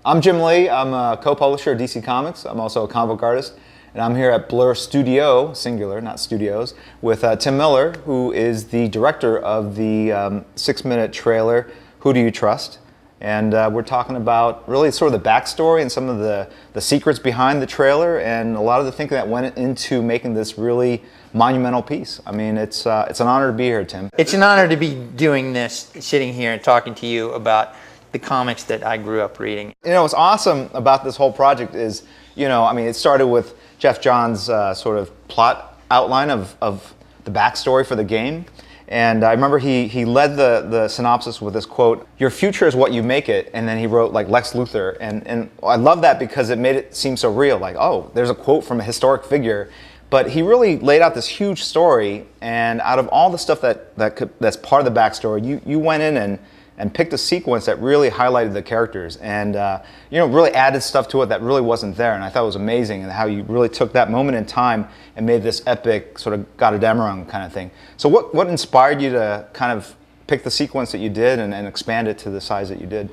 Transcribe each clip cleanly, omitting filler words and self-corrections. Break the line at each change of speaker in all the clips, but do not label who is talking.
I'm Jim Lee. I'm a co-publisher of DC Comics. I'm also a comic book artist. And I'm here at Blur Studio, singular, not studios, with Tim Miller, who is the director of the 6-minute trailer, Who Do You Trust? And we're talking about really sort of the backstory and some of the secrets behind the trailer and a lot of the thinking that went into making this really monumental piece. I mean, it's an honor to be here, Tim.
It's an honor to be doing this, sitting here and talking to you about the comics that I grew up reading.
You know, what's awesome about this whole project is, you know, I mean, it started with Jeff Johns' sort of plot outline of the backstory for the game. And I remember he led the synopsis with this quote, "Your future is what you make it," and then he wrote like Lex Luthor. And I love that because it made it seem so real, like, oh, there's a quote from a historic figure. But he really laid out this huge story, and out of all the stuff that's part of the backstory, you went in and picked a sequence that really highlighted the characters and you know, really added stuff to it that really wasn't there. And I thought it was amazing and how you really took that moment in time and made this epic sort of Gotterdammerung kind of thing. So what inspired you to kind of pick the sequence that you did and expand it to the size that you did?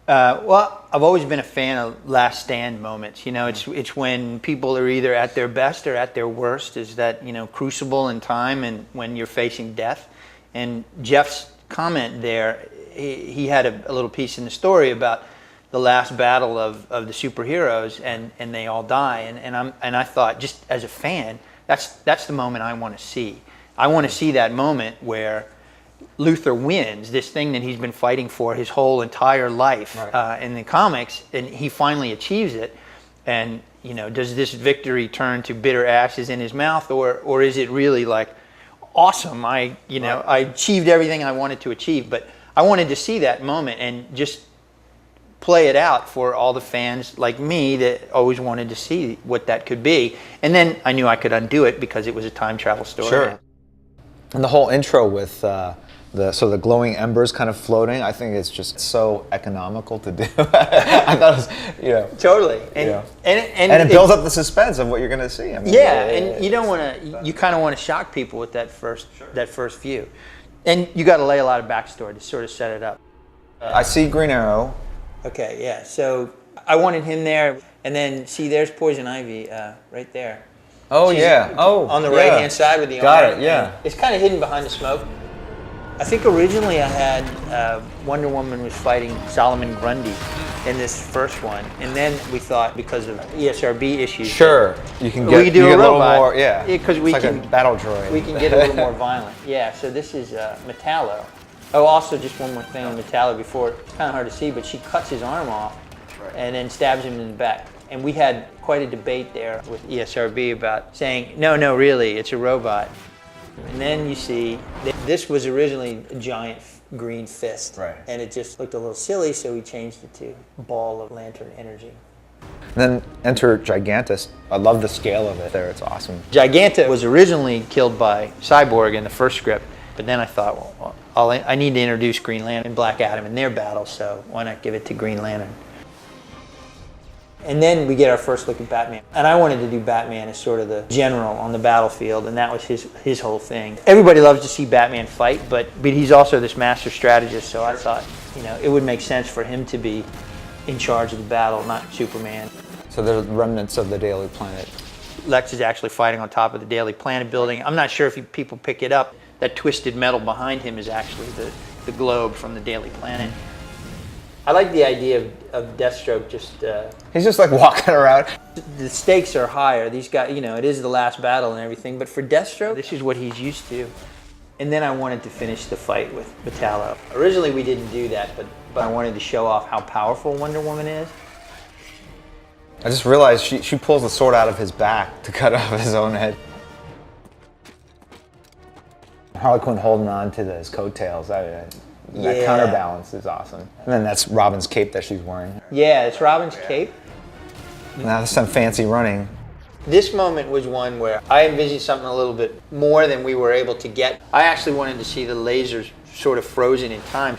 Well, I've always been a fan of last stand moments. You know, it's when people are either at their best or at their worst, is that, you know, crucible in time and when you're facing death. And Jeff's comment there, he had a little piece in the story about the last battle of the superheroes and they all die. And I thought, just as a fan, that's the moment I want to see. I want to see that moment where Luthor wins this thing that he's been fighting for his whole entire life, right, in the comics, and he finally achieves it. And, you know, does this victory turn to bitter ashes in his mouth, or is it really like, awesome, I achieved everything I wanted to achieve? But I wanted to see that moment and just play it out for all the fans like me that always wanted to see what that could be. And then I knew I could undo it because it was a time travel story.
Sure. And the whole intro with the glowing embers kind of floating, I think it's just so economical to do. I thought it was, you know,
totally,
and it builds up the suspense of what you're going to see. I mean,
and you don't want to. You kind of want to shock people with that first view, and you got to lay a lot of backstory to sort of set it up.
I see Green Arrow.
Okay, yeah. So I wanted him there, and then see, there's Poison Ivy right there.
Oh, she's
on the right hand side with the
got
arm.
It. Yeah.
It's kind of hidden behind the smoke. I think originally I had Wonder Woman was fighting Solomon Grundy in this first one, and then we thought because of ESRB issues,
sure, you can get,
we can do a robot,
more, yeah,
because we
like
can
a battle droid.
We can get a little more violent. Yeah. So this is Metallo. Oh, also just one more thing on Metallo before, it's kind of hard to see, but she cuts his arm off and then stabs him in the back. And we had quite a debate there with ESRB about saying, no, really, it's a robot. And then you see, this was originally a giant green fist.
Right.
And it just looked a little silly, so we changed it to ball of lantern energy.
And then enter Gigantus. I love the scale of it there, it's awesome.
Giganta was originally killed by Cyborg in the first script, but then I thought, well, I need to introduce Green Lantern and Black Adam in their battle, so why not give it to Green Lantern? And then we get our first look at Batman. And I wanted to do Batman as sort of the general on the battlefield, and that was his whole thing. Everybody loves to see Batman fight, but he's also this master strategist, so I thought, you know, it would make sense for him to be in charge of the battle, not Superman.
So the remnants of the Daily Planet.
Lex is actually fighting on top of the Daily Planet building. I'm not sure if people pick it up. That twisted metal behind him is actually the globe from the Daily Planet. I like the idea of Deathstroke just...
he's just like walking around.
The stakes are higher. These guys, you know, it is the last battle and everything, but for Deathstroke, this is what he's used to. And then I wanted to finish the fight with Metallo. Originally we didn't do that, but I wanted to show off how powerful Wonder Woman is.
I just realized she pulls the sword out of his back to cut off his own head. Harley Quinn holding on to his coattails. That counterbalance is awesome. And then that's Robin's cape that she's wearing.
Yeah, it's Robin's cape.
Now there's some fancy running.
This moment was one where I envisioned something a little bit more than we were able to get. I actually wanted to see the lasers sort of frozen in time.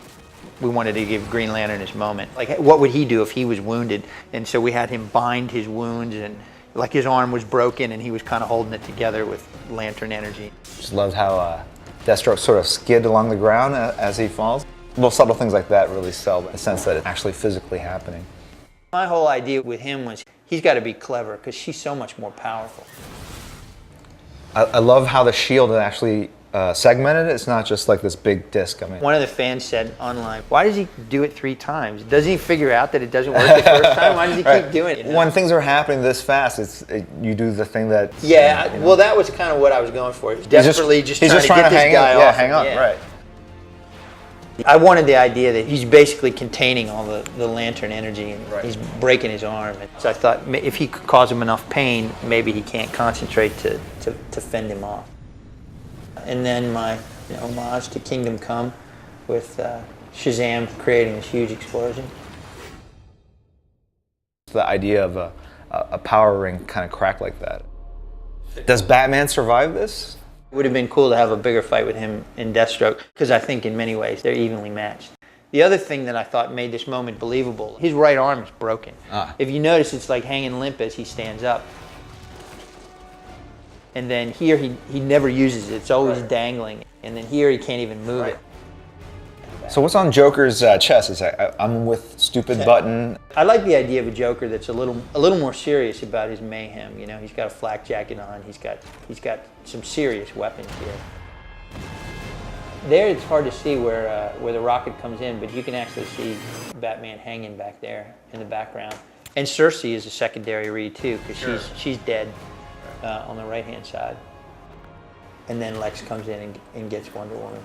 We wanted to give Green Lantern his moment. Like, what would he do if he was wounded? And so we had him bind his wounds, and like his arm was broken and he was kind of holding it together with lantern energy.
Just loved how Deathstroke sort of skid along the ground as he falls. Little subtle things like that really sell the sense that it's actually physically happening.
My whole idea with him was he's got to be clever because she's so much more powerful.
I love how the shield is actually segmented. It's not just like this big disc. I mean,
one of the fans said online, "Why does he do it 3 times? Doesn't he figure out that it doesn't work the first time? Why does he keep doing it?" You know?
When things are happening this fast, you do the thing that.
Yeah, well, that was kind of what I was going for. Desperately just trying to get this guy off.
Yeah, hang on, right.
I wanted the idea that he's basically containing all the lantern energy and he's breaking his arm. So I thought if he could cause him enough pain, maybe he can't concentrate to fend him off. And then my homage to Kingdom Come with Shazam creating this huge explosion.
The idea of a power ring kind of crack like that. Does Batman survive this?
It would have been cool to have a bigger fight with him and Deathstroke, because I think in many ways they're evenly matched. The other thing that I thought made this moment believable, his right arm is broken. If you notice, it's like hanging limp as he stands up. And then here he never uses it, it's always dangling. And then here he can't even move it.
So what's on Joker's chest? Is I'm with stupid button.
I like the idea of a Joker that's a little more serious about his mayhem. You know, he's got a flak jacket on. He's got some serious weapons here. There, it's hard to see where the rocket comes in, but you can actually see Batman hanging back there in the background. And Cersei is a secondary read too, because she's dead on the right-hand side. And then Lex comes in and gets Wonder Woman.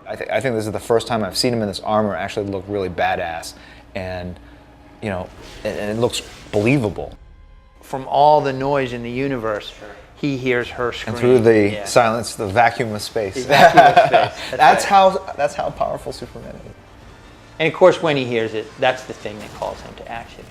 I think this is the first time I've seen him in this armor actually look really badass, and and it looks believable.
From all the noise in the universe, he hears her scream.
And through the silence, the vacuum of space.
The vacuum of space.
That's how powerful Superman is.
And of course, when he hears it, that's the thing that calls him to action.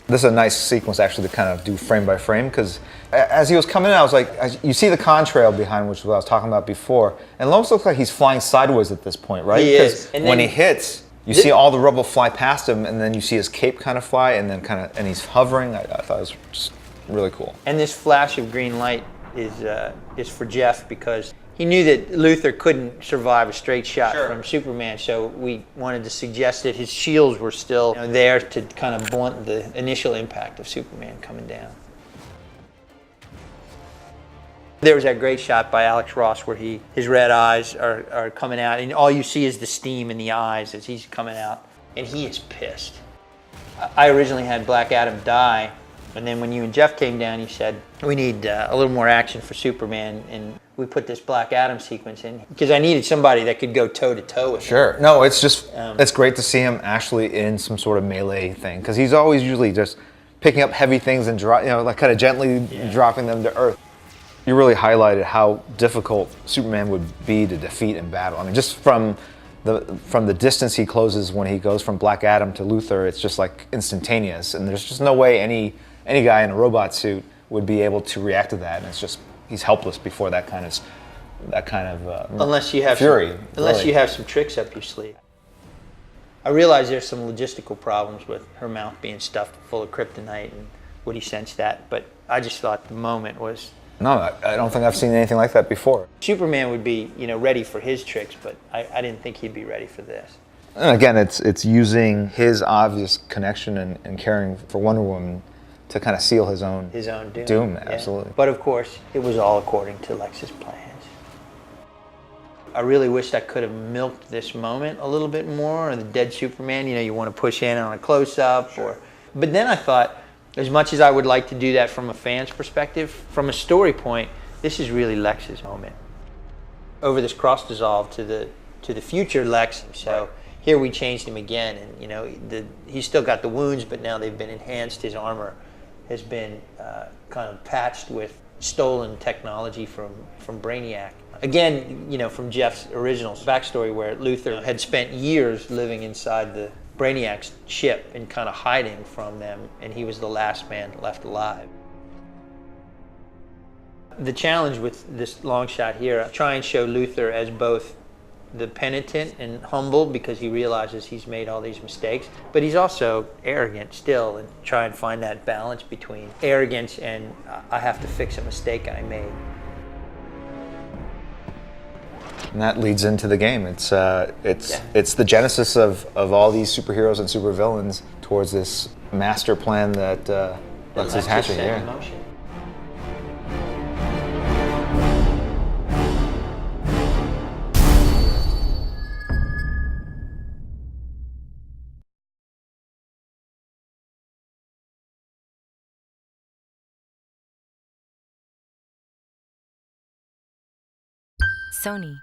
This is a nice sequence actually to kind of do frame by frame, because as he was coming in, I was like, you see the contrail behind, which was what I was talking about before, and it almost looks like he's flying sideways at this point, right?
He is.
And when he hits, you see all the rubble fly past him, and then you see his cape kind of fly, and then and he's hovering. I thought it was just really cool.
And this flash of green light is for Jeff, because he knew that Luthor couldn't survive a straight shot from Superman, so we wanted to suggest that his shields were still there to kind of blunt the initial impact of Superman coming down. There was that great shot by Alex Ross where his red eyes are coming out, and all you see is the steam in the eyes as he's coming out, and he is pissed. I originally had Black Adam die, and then when you and Jeff came down, you said, we need a little more action for Superman, and we put this Black Adam sequence in because I needed somebody that could go toe-to-toe with him.
Sure. No, it's just, it's great to see him actually in some sort of melee thing, because he's always usually just picking up heavy things and like kind of gently dropping them to earth. You really highlighted how difficult Superman would be to defeat in battle. I mean, just from the distance he closes when he goes from Black Adam to Luthor, it's just like instantaneous, and there's just no way any guy in a robot suit would be able to react to that, and it's just he's helpless before that kind of
unless you have
fury.
Unless you have some tricks up your sleeve. I realize there's some logistical problems with her mouth being stuffed full of kryptonite, and Woody sensed that, but I just thought the moment was.
No, I don't think I've seen anything like that before.
Superman would be, ready for his tricks, but I didn't think he'd be ready for this.
And again, it's using his obvious connection and caring for Wonder Woman to kind of seal his own doom. Absolutely.
But of course, it was all according to Lex's plans. I really wished I could have milked this moment a little bit more, or the dead Superman, you want to push in on a close-up. But then I thought, as much as I would like to do that from a fan's perspective, from a story point, this is really Lex's moment. Over this cross-dissolve to the future Lex, so here we changed him again, and he's still got the wounds, but now they've been enhanced. His armor has been kind of patched with stolen technology from Brainiac. Again, from Jeff's original backstory, where Luthor had spent years living inside the Brainiac's ship and kind of hiding from them, and he was the last man left alive. The challenge with this long shot here, I try and show Luthor as both the penitent and humble, because he realizes he's made all these mistakes, but he's also arrogant still, and try and find that balance between arrogance and I have to fix a mistake I made.
And that leads into the game. It's the genesis of all these superheroes and supervillains towards this master plan that Lex is hatching.
Set in
Yeah.
motion.
Sony.